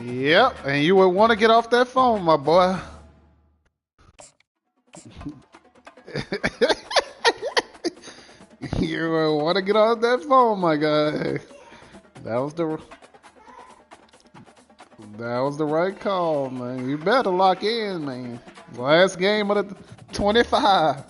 Yep, and you would want to get off that phone, my boy. You would want to get off that phone, my guy. That was the right call, man. You better lock in, man. Last game of the 25.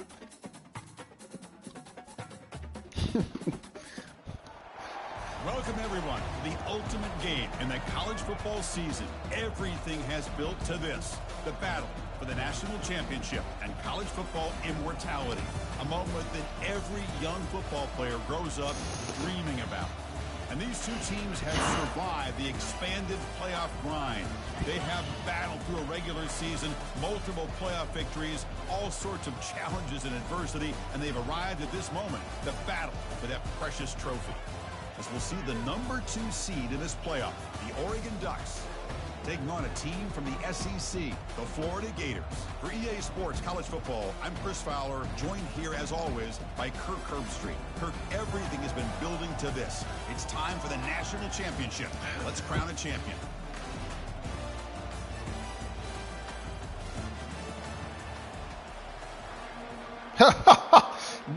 Welcome, everyone, to the ultimate game in the college football season. Everything has built to this, the battle for the national championship and college football immortality, a moment that every young football player grows up dreaming about. And these two teams have survived the expanded playoff grind. They have battled through a regular season, multiple playoff victories, all sorts of challenges and adversity, and they've arrived at this moment, the battle for that precious trophy. As we'll see the number 2 seed in this playoff, the Oregon Ducks, taking on a team from the SEC, the Florida Gators. For EA Sports College Football, I'm Chris Fowler, joined here as always by Kirk Herbstreit. Kirk, everything has been building to this. It's time for the national championship. Let's crown a champion.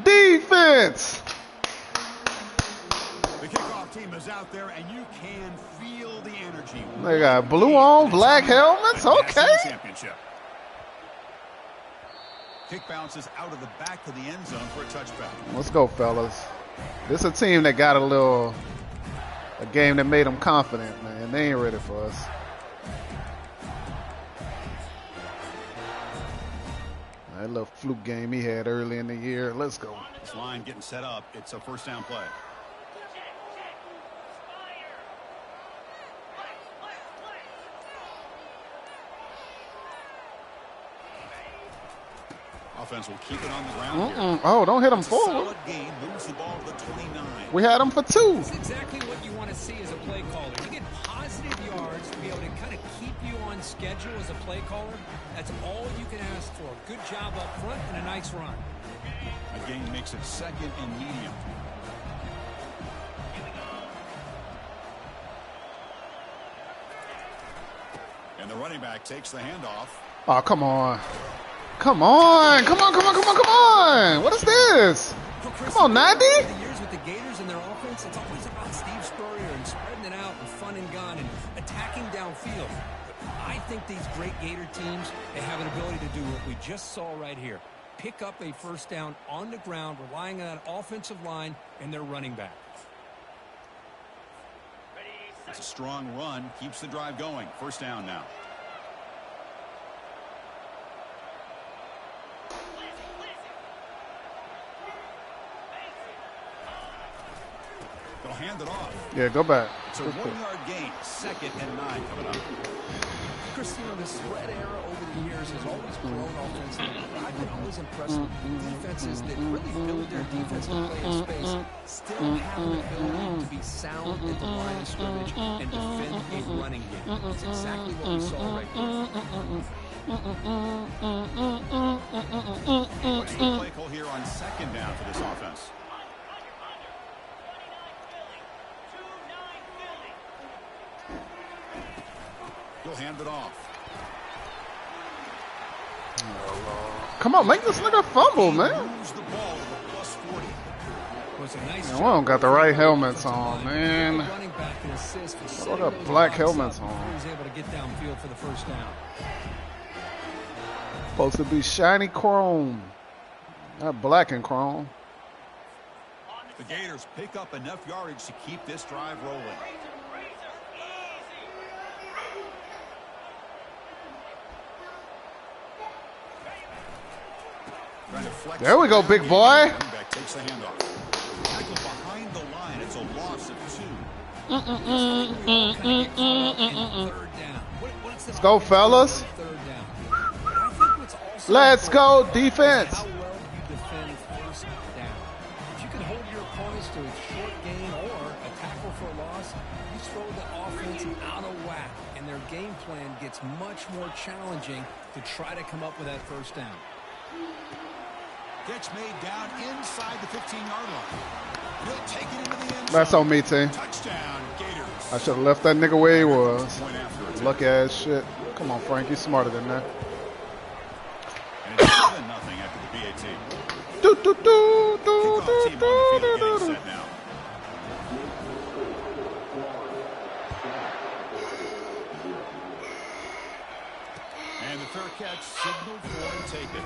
Defense! The kickoff team is out there, and you can feel the energy. They got blue on, black helmets. Okay. Championship. Kick bounces out of the back of the end zone for a touchback. Let's go, fellas. This is a team that got a game that made them confident, man. They ain't ready for us. That little fluke game he had early in the year. Let's go. This line getting set up. It's a first down play. Offense will keep it on the ground here. Oh, don't hit him forward. Game, moves the ball to the 29. We had him for 2. That's exactly what you want to see as a play caller. You get positive yards to be able to kind of keep you on schedule as a play caller. That's all you can ask for. Good job up front and a nice run. Again, makes it second and medium. And the running back takes the handoff. Oh, come on. Come on. What is this? Come on, Natty. The years with the Gators and their offense, it's always about Steve Spurrier and spreading it out and fun and gun and attacking downfield. But I think these great Gator teams, they have an ability to do what we just saw right here. Pick up a first down on the ground, relying on that offensive line and their running back. It's a strong run, keeps the drive going. First down now. They'll hand it off. Yeah, go back. It's a 1-yard gain. Second and 9 coming up. Chris, the spread era over the years has always grown offensively. I've been always impressed with defenses that really build their defensive play in space, still have an ability to be sound at the line of scrimmage and defend a running game. It's exactly what we saw right here. What's the play call here on second down for this offense? He'll hand it off. Come on, make this nigga fumble, man. Moves the ball to the plus 40. Man, we don't got the right helmets on, man. What got black helmets on? He's able to get downfield for the first down. Supposed to be shiny chrome, not black and chrome. The Gators pick up enough yardage to keep this drive rolling. There we go, big boy. Takes the handoff. Tackle behind the line. It's a loss of 2. Let's go, fellas. Let's go, defense. How well you defend first down. If you can hold your opponents to a short gain or a tackle for a loss, you throw the offense out of whack, and their game plan gets much more challenging to try to come up with that first down. Catch made down inside the 15-yard line. He'll take it into the end zone. That's on me, team. Touchdown, Gators. I should have left that nigga where he was. Lucky ass shit. Come on, Frank. You smarter than that. And it's 7-0 after the BAT. Kickoff team on the field getting set now. And the fair catch signaled for and taken.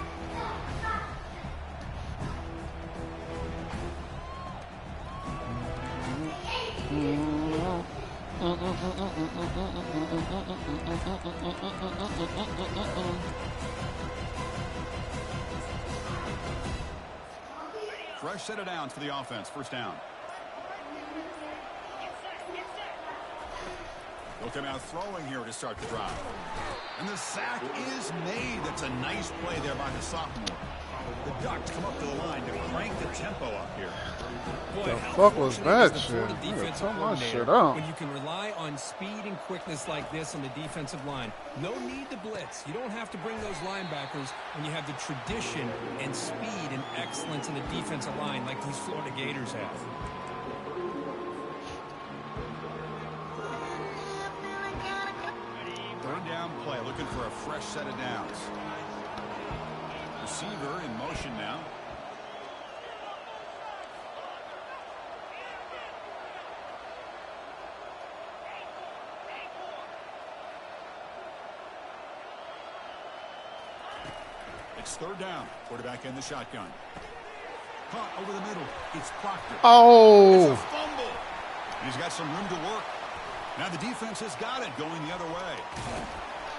Fresh set of downs for the offense. First down. They'll come out throwing here to start the drive. And the sack is made. That's a nice play there by the sophomore. The Ducks come up to the line to crank the tempo up here. Boy, the fuck was that shit? Turn my shit up. When you can rely on speed and quickness like this on the defensive line. No need to blitz. You don't have to bring those linebackers when you have the tradition and speed and excellence in the defensive line like these Florida Gators have. Third down play, looking for a fresh set of downs. Receiver in motion now. It's third down. Quarterback in the shotgun. Punt over the middle. It's Proctor. Oh. It's a fumble. He's got some room to work. Now the defense has got it going the other way.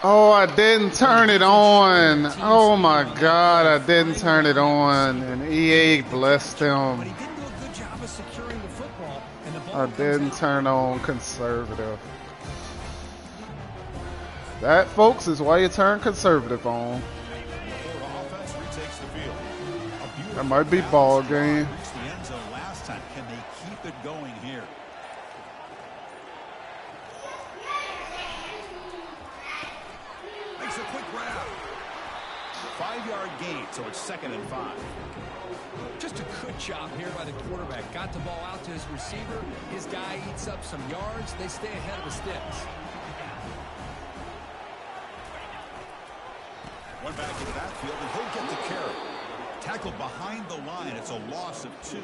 Oh, I didn't turn it on. Oh my God, I didn't turn it on. And EA blessed him. But he didn't do a good job of securing the football. And the ball I didn't turn on conservative. That, folks, is why you turn conservative on. That might be ball game. Reached the end zone last time. Can they keep it going here? Makes a quick grab. 5-yard gain, so it's 2nd and 5. Just a good job here by the quarterback. Got the ball out to his receiver. His guy eats up some yards. They stay ahead of the sticks. One back in the backfield, and he'll get the carry. Tackled behind the line. It's a loss of 2.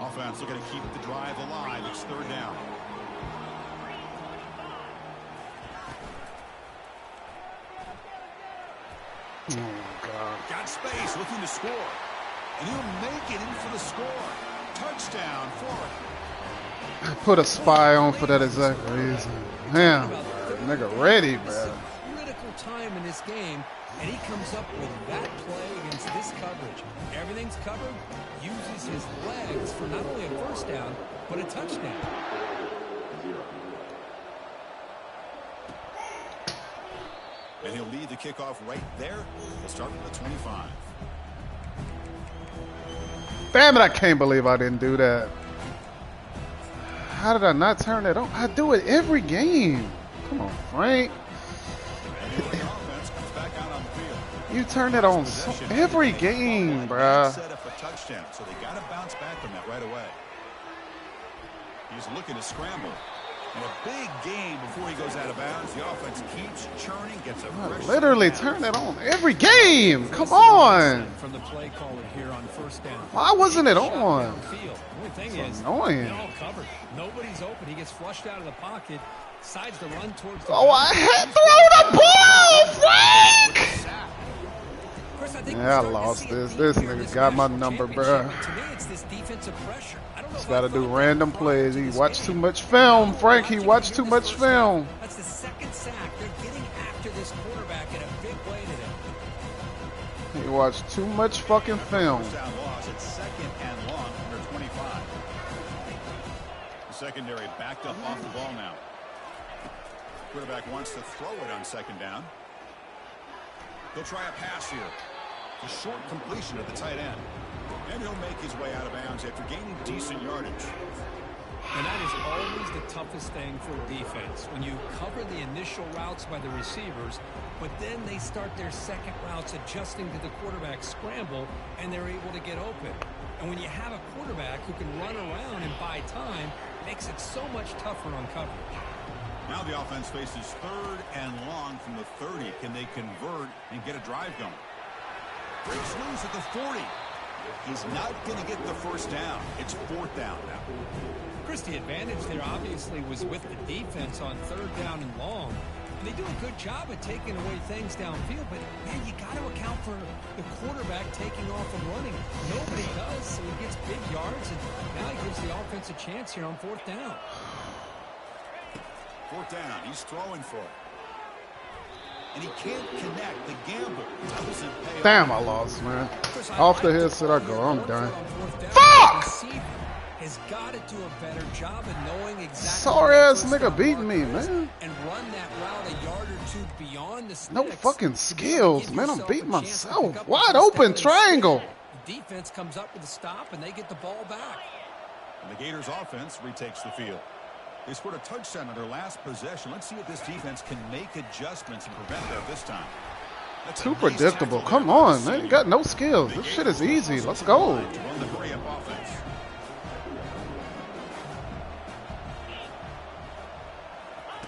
Offense looking to keep the drive alive. It's third down. Oh, God. Got space, looking to score. And he'll make it in for the score. Touchdown, Florida. I put a spy on for that exact reason. Man, nigga ready, man. Critical time in this game, and he comes up with that play against this coverage. Everything's covered, uses his legs for not only a first down, but a touchdown. And he'll lead the kickoff right there. We'll start with the 25. Damn it, I can't believe I didn't do that. How did I not turn it on? I do it every game. Come on, Frank. You turn it on every game, bruh. Set up a touchdown, so they got to bounce back from that right away. He's looking to scramble. And a big game before he goes out of bounds. The offense keeps churning, gets a fresh literally turn it on every game. Come on. From the play caller here on first down. Why wasn't it on? The only thing is, annoying. they're all covered. Nobody's open. He gets flushed out of the pocket, decides to run towards the Oh, I had thrown the ball, Frank. Chris, I think Yeah, I lost this. This nigga got my number, bruh. To me, it's this defensive pressure. I don't know. Just gotta do random plays. He watched too much film, Frank. He watched too much film. That's the second sack. They're getting after this quarterback in a big way today. He watched too much fucking film. First down loss at 2nd and long under 25. The secondary backed up off the ball now. Quarterback wants to throw it on 2nd down. He'll try a pass here. A short completion at the tight end. And he'll make his way out of bounds after gaining decent yardage. And that is always the toughest thing for a defense. When you cover the initial routes by the receivers, but then they start their second routes adjusting to the quarterback scramble, and they're able to get open. And when you have a quarterback who can run around and buy time, it makes it so much tougher on coverage. Now the offense faces 3rd and long from the 30. Can they convert and get a drive going? Breaks loose at the 40. He's not going to get the first down. It's 4th down now. Chris, the advantage there obviously was with the defense on 3rd down and long. And they do a good job of taking away things downfield, but, man, you got to account for the quarterback taking off and running. Nobody does, so he gets big yards, and now he gives the offense a chance here on 4th down. 4th down. He's throwing for it. And he can't connect. The gamble doesn't pay off. Damn, I lost, man. Off the headset I go. I'm done. Fuck! Has got to do a better job of knowing exactly. Sorry ass nigga beating me, man. And run that route a yard or two beyond the sticks. No fucking skills, man. I'm beating myself. Wide open triangle. The defense comes up with a stop, and they get the ball back. And the Gators offense retakes the field. They scored a touchdown on their last possession. Let's see if this defense can make adjustments and prevent that this time. That's too predictable. Come on, man. You got no skills. This shit is easy. Let's go. Run the hurry-up offense.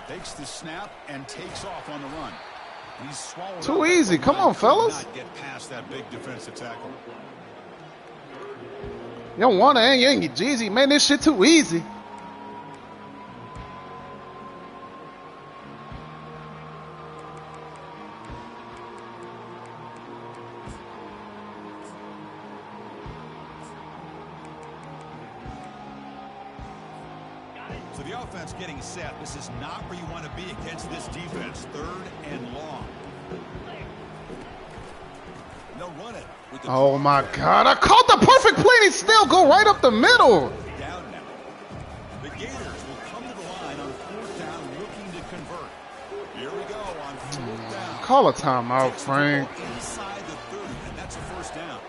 Takes the snap and takes off on the run. He's swallowed. Too easy. Come on, fellas. Not get past that big defensive tackle. You don't want to, and you ain't get Jeezy. Man, this shit too easy. So the offense getting set. This is not where you want to be against this defense. 3rd and long. They'll run it. With the Oh my God! I caught the perfect play. He still go right up the middle. Down now. The Gators will come to the line on 4th down, looking to convert. Here we go on 4th down. Call a timeout, Frank. Inside the 30, and that's a 1st down.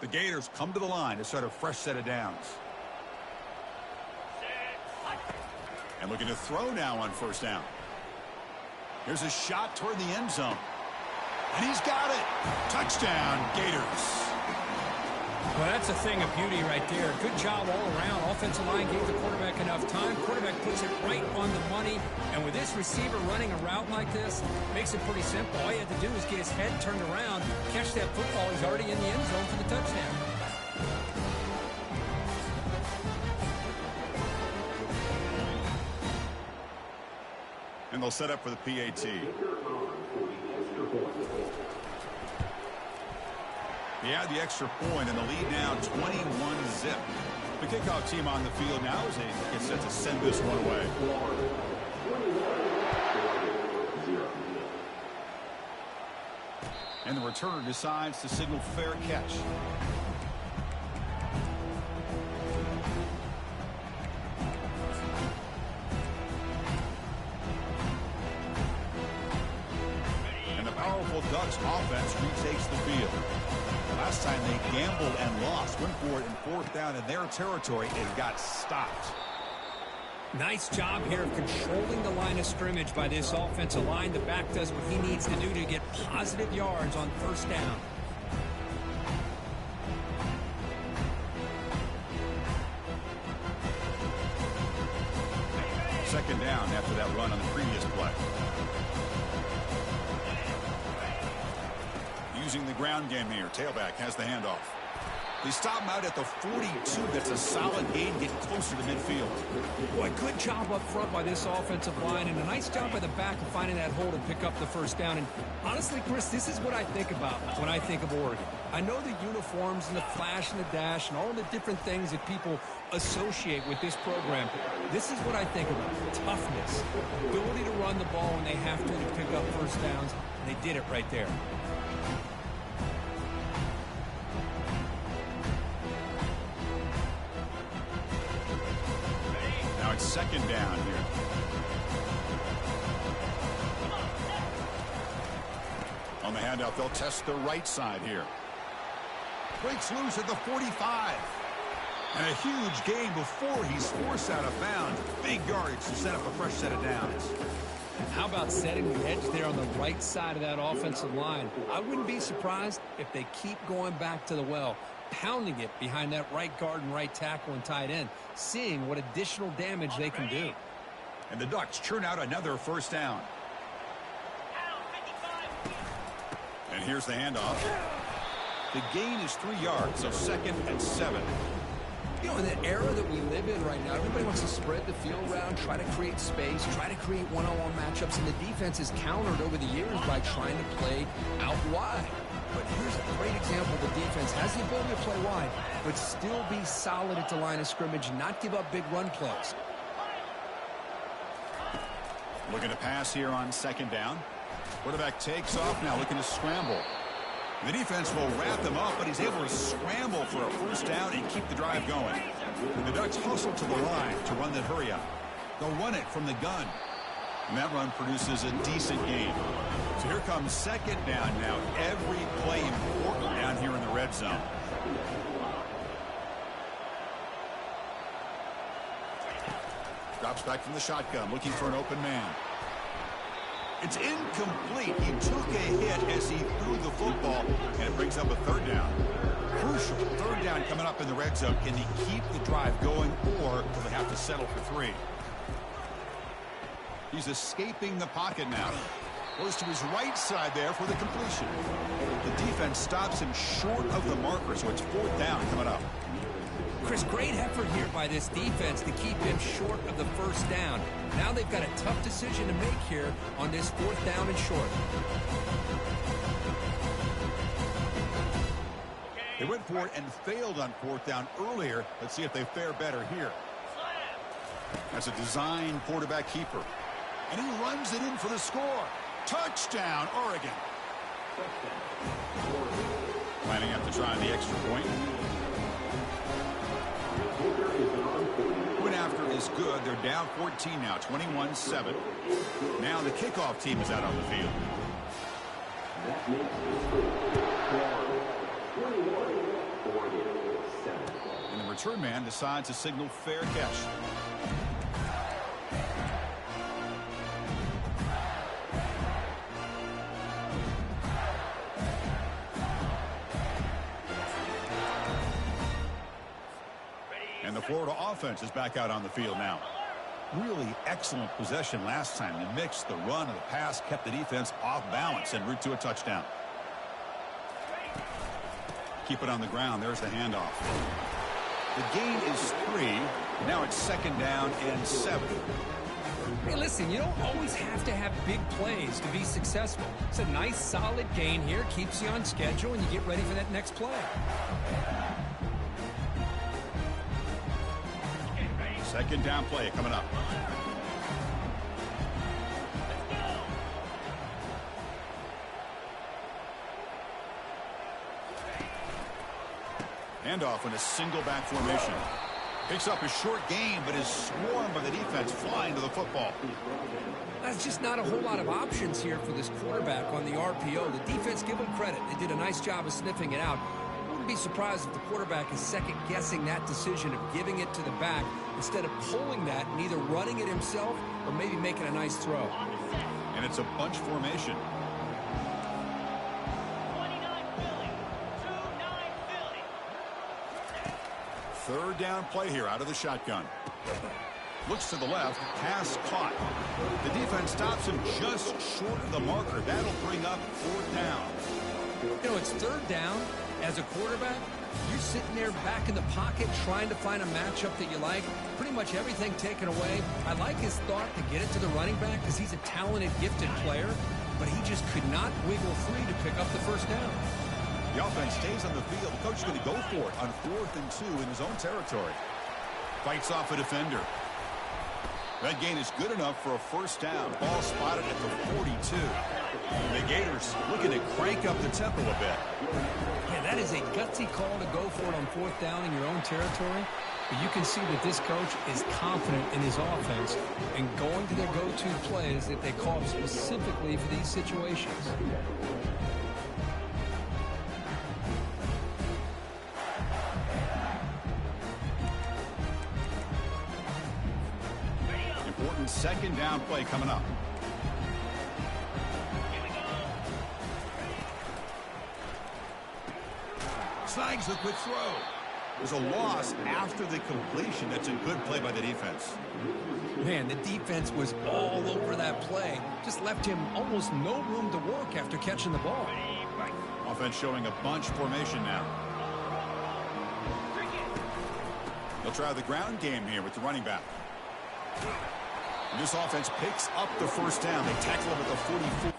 The Gators come to the line to start a fresh set of downs. And looking to throw now on 1st down. Here's a shot toward the end zone. And he's got it. Touchdown, Gators. Well, that's a thing of beauty right there. Good job all around. Offensive line gave the quarterback enough time. Quarterback puts it right on the money. And with this receiver running a route like this, makes it pretty simple. All you have to do is get his head turned around, catch that football. He's already in the end zone for the touchdown. And they'll set up for the PAT. He had the extra point, and the lead now 21-zip. The kickoff team on the field now as they get set to send this one away. And the returner decides to signal fair catch. And the powerful Ducks offense retakes the field. Last time they gambled and lost. Went for it in 4th down in their territory and got stopped. Nice job here of controlling the line of scrimmage by this offensive line. The back does what he needs to do to get positive yards on 1st down. Second down after that run on the previous play. Using the ground game here. Tailback has the handoff. They stop him out at the 42. That's a solid gain, getting closer to midfield. Boy, good job up front by this offensive line, and a nice job by the back of finding that hole to pick up the first down. And honestly, Chris, this is what I think about when I think of Oregon. I know the uniforms and the flash and the dash and all the different things that people associate with this program. This is what I think about. Toughness, ability to run the ball when they have to pick up first downs, and they did it right there. Now it's second down here. On the handout, they'll test the right side here. Breaks loose at the 45. And a huge gain before he's forced out of bounds. Big yardage to set up a fresh set of downs. How about setting the edge there on the right side of that offensive line? I wouldn't be surprised if they keep going back to the well, pounding it behind that right guard and right tackle and tight end, seeing what additional damage they can do. And the Ducks churn out another first down. And here's the handoff. The gain is 3 yards, so 2nd and 7. You know, in the era that we live in right now, everybody wants to spread the field around, try to create space, try to create one-on-one matchups, and the defense is countered over the years by trying to play out wide. But here's a great example. The defense has the ability to play wide, but still be solid at the line of scrimmage and not give up big run plays. Looking to pass here on second down. Quarterback takes off now, looking to scramble. The defense will wrap them up, but he's able to scramble for a first down and keep the drive going. And the Ducks hustle to the line to run that hurry up. They'll run it from the gun. And that run produces a decent gain. So here comes second down now. Every play important down here in the red zone. Drops back from the shotgun, looking for an open man. It's incomplete. He took a hit as he threw the football, and it brings up a third down. Crucial third down coming up in the red zone. Can they keep the drive going, or will they have to settle for 3? He's escaping the pocket now. Goes to his right side there for the completion. The defense stops him short of the marker, so it's 4th down coming up. Chris, great effort here by this defense to keep him short of the first down. Now they've got a tough decision to make here on this 4th down and short. They went for it and failed on 4th down earlier. Let's see if they fare better here. That's a design quarterback keeper. And he runs it in for the score. Touchdown, Oregon. Planning up to try the extra point. Point after is good. They're down 14 now, 21-7. Now the kickoff team is out on the field. And the return man decides to signal fair catch. And the Florida offense is back out on the field now. Really excellent possession last time. The mix, the run, and the pass kept the defense off balance en route to a touchdown. Keep it on the ground. There's the handoff. The gain is 3. Now it's 2nd down and 7. Hey, listen, you don't always have to have big plays to be successful. It's a nice, solid gain here. Keeps you on schedule, and you get ready for that next play. 2nd down play coming up. Handoff in a single back formation. Picks up a short gain, but is swarmed by the defense flying to the football. That's just not a whole lot of options here for this quarterback on the RPO. The defense, give them credit. They did a nice job of sniffing it out. Wouldn't be surprised if the quarterback is second-guessing that decision of giving it to the back instead of pulling that and either running it himself or maybe making a nice throw. And it's a bunch formation. Third down play here out of the shotgun. Looks to the left, pass caught. The defense stops him just short of the marker. That'll bring up 4th down. You know, it's 3rd down, As a quarterback, you're sitting there back in the pocket trying to find a matchup that you like. Pretty much everything taken away. I like his thought to get it to the running back because he's a talented, gifted player, but he just could not wiggle free to pick up the first down. The offense stays on the field. The coach is going to go for it on 4th and 2 in his own territory. Fights off a defender. That gain is good enough for a first down. Ball spotted at the 42. The Gators looking to crank up the tempo a bit. Yeah, that is a gutsy call to go for it on 4th down in your own territory. But you can see that this coach is confident in his offense and going to their go-to plays that they call specifically for these situations. Important second down play coming up. Snags the quick throw. There's a loss after the completion. That's a good play by the defense. Man, the defense was all over that play. Just left him almost no room to work after catching the ball. Offense showing a bunch formation now. They'll try the ground game here with the running back. And this offense picks up the first down. They tackle him at the 44.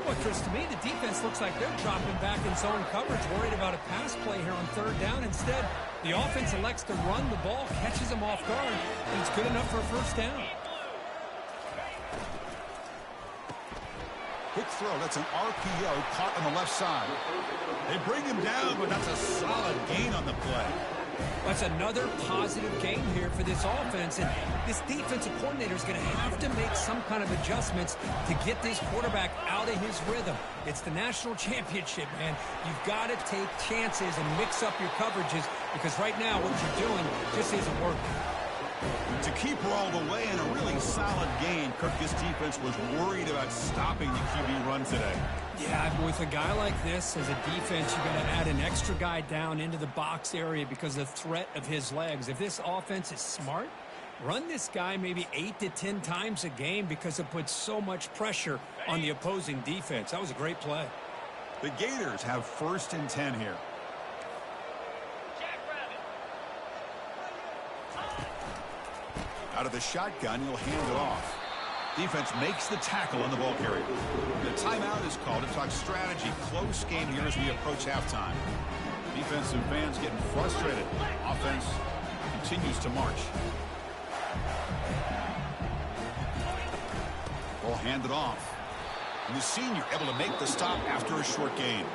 Well, Chris, to me, the defense looks like they're dropping back in zone coverage, worried about a pass play here on 3rd down. Instead, the offense elects to run the ball, catches them off guard, and it's good enough for a first down. Quick throw. That's an RPO caught on the left side. They bring him down, but that's a solid gain on the play. That's another positive gain here for this offense, and this defensive coordinator is going to have to make some kind of adjustments to get this quarterback out of his rhythm. It's the national championship, man. You've got to take chances and mix up your coverages because right now what you're doing just isn't working. To keep her all the way in a really solid gain, Kirk, this defense was worried about stopping the QB run today. Yeah, with a guy like this, as a defense, you got to add an extra guy down into the box area because of the threat of his legs. If this offense is smart, run this guy maybe 8 to 10 times a game because it puts so much pressure on the opposing defense. That was a great play. The Gators have 1st and 10 here. Out of the shotgun, he'll hand it off. Defense makes the tackle on the ball carrier. The timeout is called to talk strategy. Close game here as we approach halftime. Defensive fans getting frustrated. Offense continues to march. Ball handed off. And the senior able to make the stop after a short gain.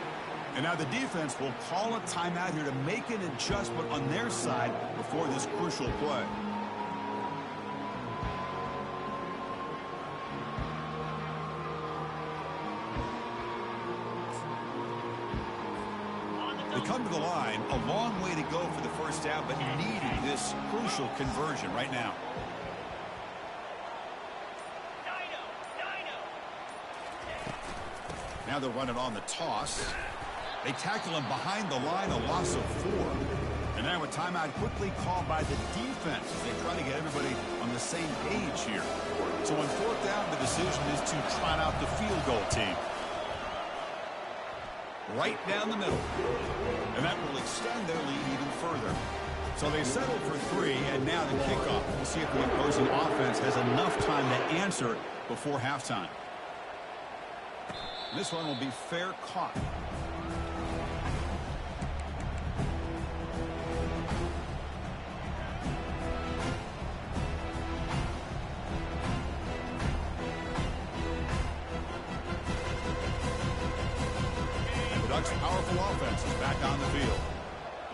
And now the defense will call a timeout here to make an adjustment on their side before this crucial play. They come to the line, a long way to go for the first down, but needing this crucial conversion right now. Now they'll run it on the toss. They tackle him behind the line, a loss of 4. And now a timeout quickly called by the defense as they try to get everybody on the same page here. So on 4th down, the decision is to trot out the field goal team. Right down the middle. And that will extend their lead even further. So they settled for 3, and now the kickoff. We'll see if the opposing offense has enough time to answer before halftime. This one will be fair caught. is back on the field.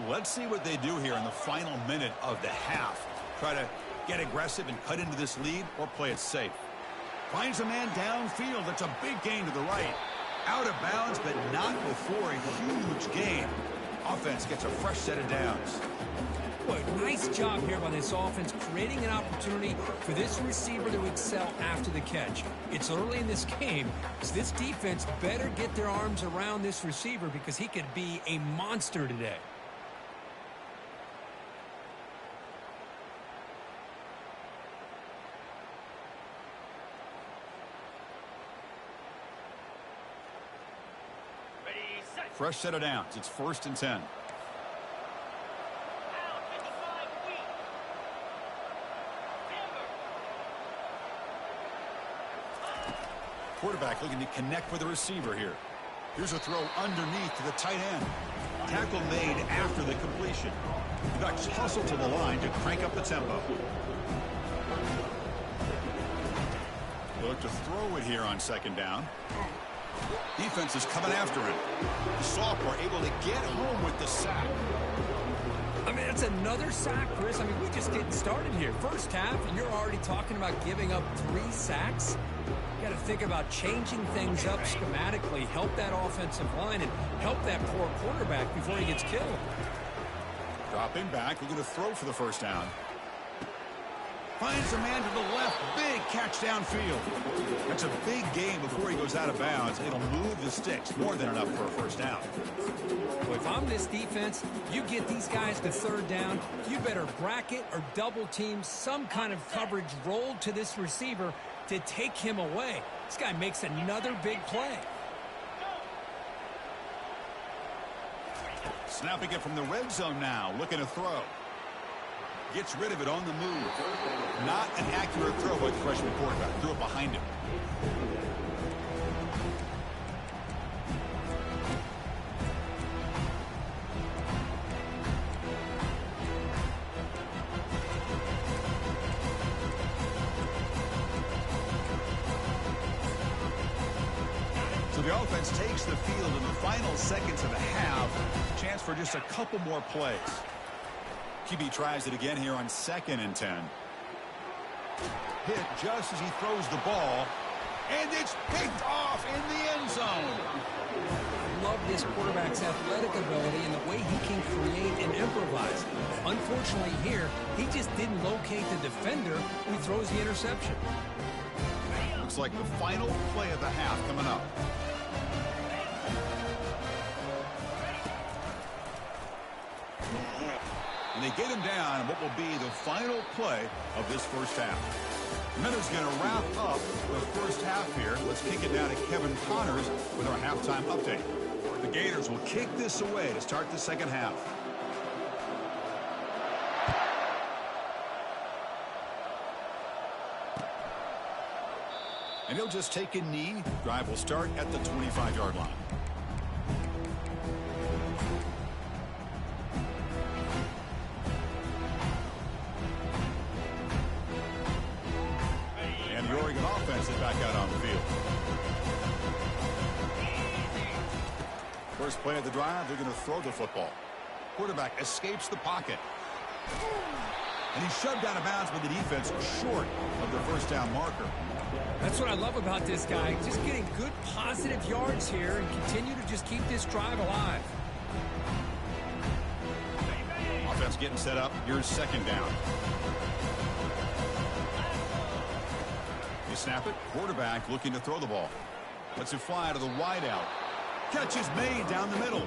Let's see what they do here in the final minute of the half. Try to get aggressive and cut into this lead, or play it safe. Finds a man downfield. That's a big gain to the right. Out of bounds, but not before a huge gain. Offense gets a fresh set of downs. Boy, nice job here by this offense, creating an opportunity for this receiver to excel after the catch. It's early in this game, so this defense better get their arms around this receiver because he could be a monster today. Fresh set of downs. It's 1st and 10. Quarterback looking to connect with the receiver here. Here's a throw underneath to the tight end. Tackle made after the completion. The Ducks hustle to the line to crank up the tempo. They'll look to throw it here on 2nd down. Defense is coming after him. The sophomore able to get home with the sack. I mean, that's another sack, Chris. I mean, we're just getting started here. First half, and you're already talking about giving up 3 sacks. You got to think about changing things up schematically, help that offensive line, and help that poor quarterback before he gets killed. Dropping back, we're going to throw for the 1st down. Finds a man to the left. Big catch downfield. That's a big gain before he goes out of bounds. It'll move the sticks. More than enough for a 1st down. Well, if I'm this defense, you get these guys to 3rd down, you better bracket or double team some kind of coverage rolled to this receiver to take him away. This guy makes another big play. Snapping it from the red zone now. Looking to throw. Gets rid of it on the move. Not an accurate throw by the freshman quarterback. Threw it behind him. So the offense takes the field in the final seconds of the half. Chance for just a couple more plays. QB tries it again here on 2nd and 10. Hit just as he throws the ball. And it's picked off in the end zone. I love this quarterback's athletic ability and the way he can create and improvise. Unfortunately here, he just didn't locate the defender who throws the interception. Looks like the final play of the half coming up. And they get him down in what will be the final play of this 1st half. Minutes going to wrap up the 1st half here. Let's kick it down to Kevin Connors with our halftime update. The Gators will kick this away to start the 2nd half. And he'll just take a knee. Drive will start at the 25-yard line. And the Oregon offense is back out on the field. First play of the drive, they're going to throw the football. Quarterback escapes the pocket. And he's shoved out of bounds with the defense short of the 1st down marker. That's what I love about this guy. Just getting good positive yards here and continue to just keep this drive alive. Offense getting set up. Here's 2nd down. You snap it. Quarterback looking to throw the ball. Lets it fly to the wideout. Catch is made down the middle.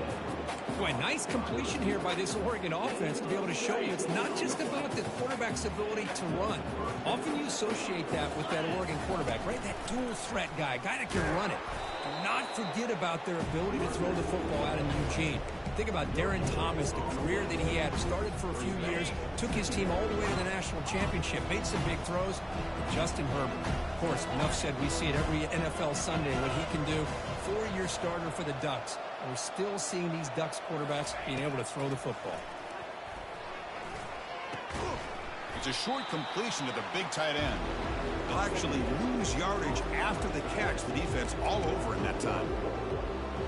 Boy, nice completion here by this Oregon offense to be able to show you it's not just about the quarterback's ability to run. Often you associate that with that Oregon quarterback, right? That dual threat guy that can run it. Do not forget about their ability to throw the football out in Eugene. Think about Darren Thomas, the career that he had. Started for a few years, took his team all the way to the national championship, made some big throws. Justin Herbert, of course, enough said, we see it every NFL Sunday what he can do. 4-year starter for the Ducks. And we're still seeing these Ducks quarterbacks being able to throw the football. It's a short completion to the big tight end. He'll actually lose yardage after the catch. The defense all over in that time.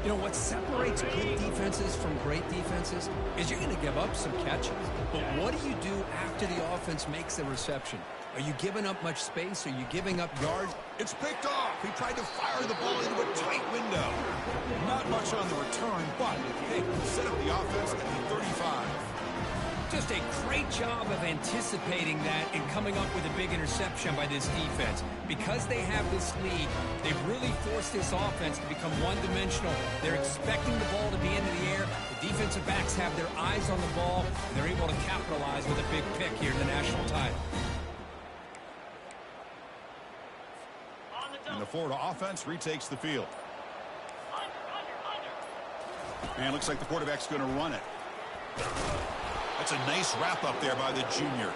You know, what separates good defenses from great defenses is you're going to give up some catches. But what do you do after the offense makes a reception? Are you giving up much space? Are you giving up yards? It's picked off. He tried to fire the ball into a tight window. Not much on the return, but hey, set up the offense at the 35. Just a great job of anticipating that and coming up with a big interception by this defense. Because they have this lead, they've really forced this offense to become one-dimensional. They're expecting the ball to be into the air. The defensive backs have their eyes on the ball, and they're able to capitalize with a big pick here in the national title. And the Florida offense retakes the field. And looks like the quarterback's going to run it. That's a nice wrap up there by the junior.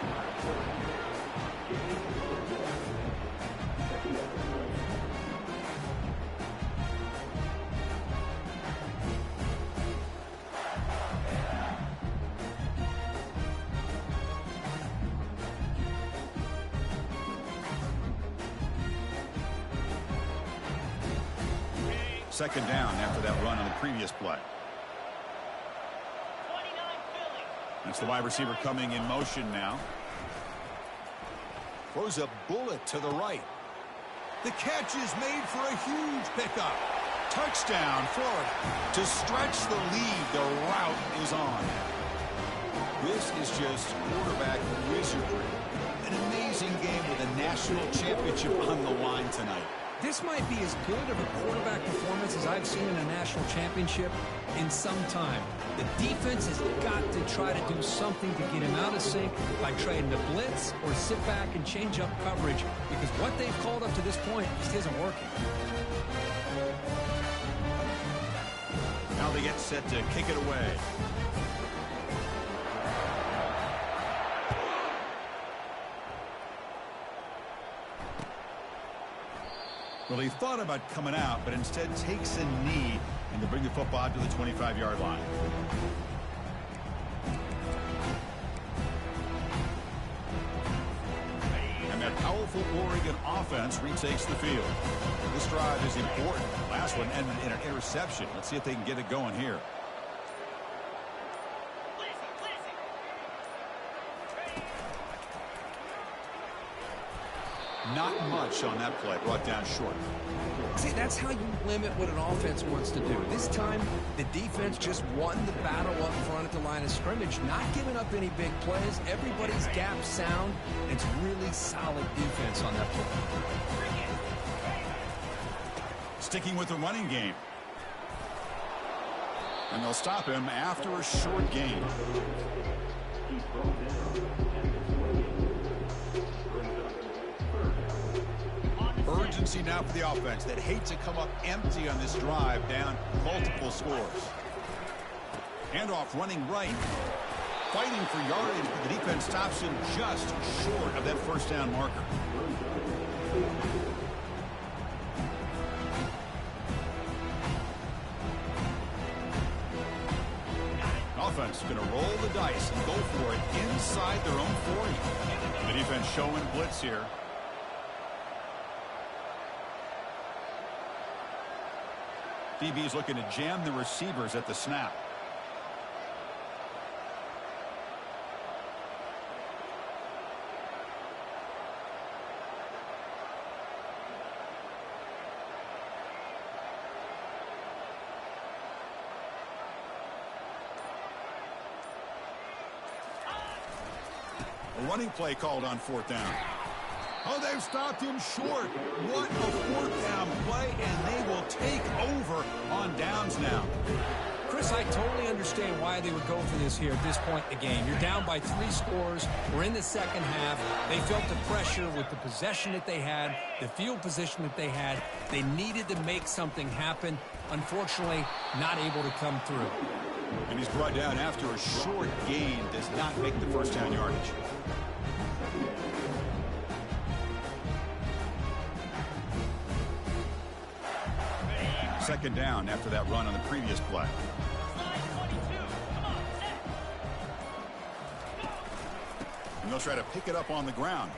Second down after that run on the previous play. That's the wide receiver coming in motion now. Throws a bullet to the right. The catch is made for a huge pickup. Touchdown, Florida. To stretch the lead, the route is on. This is just quarterback wizardry. An amazing game with a national championship on the line tonight. This might be as good of a quarterback performance as I've seen in a national championship in some time. The defense has got to try to do something to get him out of sync by trying to blitz or sit back and change up coverage, because what they've called up to this point just isn't working. Now they get set to kick it away. Well, he thought about coming out, but instead takes a knee and to bring the football to the 25-yard line. And that powerful Oregon offense retakes the field. This drive is important. Last one ended in an interception. Let's see if they can get it going here. Not much on that play, brought down short. See, that's how you limit what an offense wants to do. This time, the defense just won the battle up front at the line of scrimmage, not giving up any big plays. Everybody's gap sound. It's really solid defense on that play. Sticking with the running game. And they'll stop him after a short gain. Urgency now for the offense that hate to come up empty on this drive, down multiple scores. Handoff running right. Fighting for yardage, but the defense stops him just short of that first down marker. Offense going to roll the dice and go for it inside their own 40. The defense showing blitz here. DB is looking to jam the receivers at the snap. A running play called on fourth down. Oh, they've stopped him short. What a fourth down play, and they will take over on downs now. Chris, I totally understand why they would go for this here at this point in the game. You're down by 3 scores. We're in the second half. They felt the pressure with the possession that they had, the field position that they had. They needed to make something happen. Unfortunately, not able to come through. And he's brought down after a short gain. Does not make the first down yardage. Second down after that run on the previous play. And they'll try to pick it up on the ground.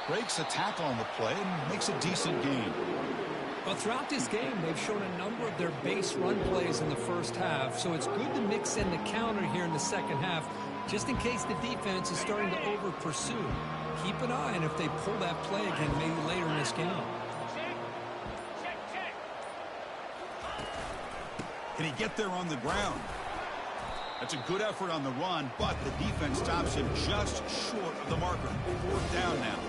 Breaks a tackle on the play and makes a decent gain. Well, throughout this game, they've shown a number of their base run plays in the first half, so it's good to mix in the counter here in the second half, just in case the defense is starting to over-pursue. Keep an eye on if they pull that play again maybe later in this game. Can he get there on the ground? That's a good effort on the run, but the defense stops him just short of the marker. 4th down now.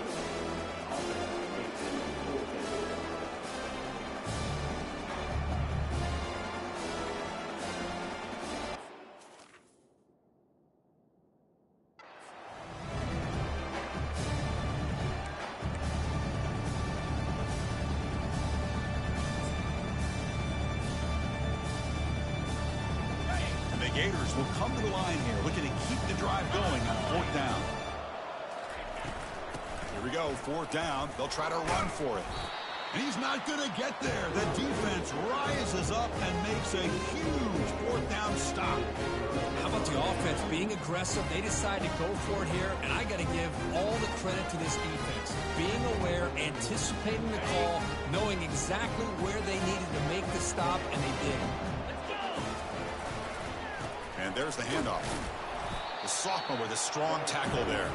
Gators will come to the line here, looking to keep the drive going on 4th down. Here we go, 4th down. They'll try to run for it. And he's not going to get there. The defense rises up and makes a huge 4th down stop. How about the offense being aggressive? They decide to go for it here, and I got to give all the credit to this defense. Being aware, anticipating the call, knowing exactly where they needed to make the stop, and they did. And there's the handoff. The sophomore with a strong tackle there.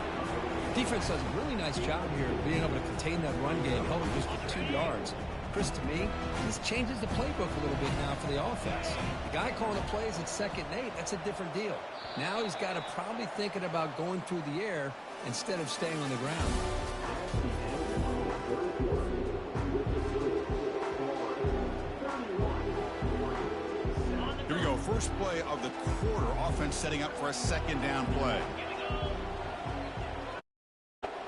Defense does a really nice job here being able to contain that run game, held it just for 2 yards. Chris, to me, this changes the playbook a little bit now for the offense. The guy calling the plays at 2nd and 8, that's a different deal. Now he's got to probably thinking about going through the air instead of staying on the ground. Here we go, first play of the quarter. Offense setting up for a 2nd down play.